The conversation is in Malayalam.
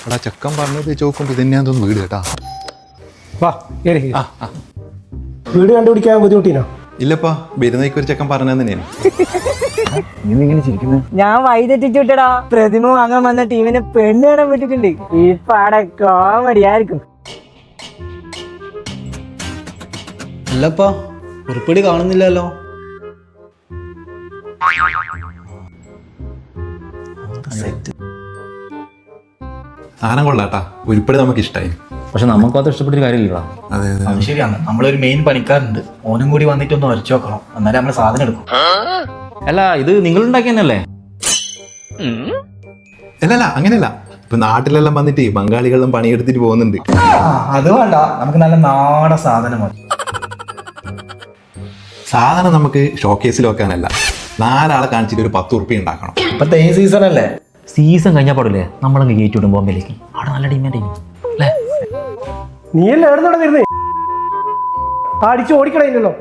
എടാ ചെക്കൻ പറഞ്ഞത് ചോക്കുമ്പോ ഇതന്നെയാന്ന് തോന്നുന്നു വീട് കേട്ടാ. വാ കേറി. വീട് കണ്ടുപിടിക്കാൻ ബുദ്ധിമുട്ടിനോ? ഇല്ലപ്പാ, വരുന്നേക്ക് ഒരു ചെക്കൻ പറഞ്ഞത് തന്നെയാണ്. ഞാൻ വൈതെറ്റിച്ചു വിട്ടടാ. പ്രതിമ വാങ്ങാൻ വന്ന ടീമിനെ പെണ്ണ് കാണാൻ വിട്ടിട്ടുണ്ട്. ഇപ്പൊ അവിടെ കോമഡി ആയിരിക്കും. അല്ലപ്പാ, ഉരുപ്പടി കാണുന്നില്ലല്ലോ. സാധനം കൊള്ളാട്ടാ, ഉരുപ്പടി നമുക്ക് ഇഷ്ടമായി. പക്ഷെ നമുക്ക് അത് ഇഷ്ടപ്പെട്ടൊരു കാര്യമില്ലടാ. അതെ അതെ. അത് ശരിയാണ്. നമ്മളൊരു മെയിൻ പണിക്കാരുണ്ട്, ഓനും കൂടി വന്നിട്ടൊന്ന് വരച്ചു നോക്കണം, എന്നാലേ നമ്മള് സാധനം എടുക്കും. അല്ല, ഇത് നിങ്ങൾ ഉണ്ടാക്കിയെന്നല്ലേ? അല്ലല്ല, അങ്ങനെയല്ല. ഇപ്പൊ നാട്ടിലെല്ലാം വന്നിട്ട് ബംഗാളികളെല്ലാം പണിയെടുത്തിട്ട് പോകുന്നുണ്ട്. അത് വേണ്ട, നമുക്ക് നല്ല നാടൻ സാധനം മതി. സാധനം നമുക്ക് ഷോക്കേസിൽ വെക്കാനല്ല, 4 ആളെ കാണിച്ചിട്ട് ഒരു 10 ഉറുപ്പിക ഉണ്ടാക്കണം. ഇപ്പൊ തേ സീസൺ അല്ലേ? സീസൺ കഴിഞ്ഞാൽ പാടില്ലേ നമ്മളങ്ങ് കയറ്റി വിടും ബോംബെയിലേക്ക്. അവിടെ നല്ല ഡിമാൻഡ് അല്ലേ? നീയല്ലേ എവിടെ വരുന്നേ? അടിച്ചു ഓടിക്കണല്ലോ.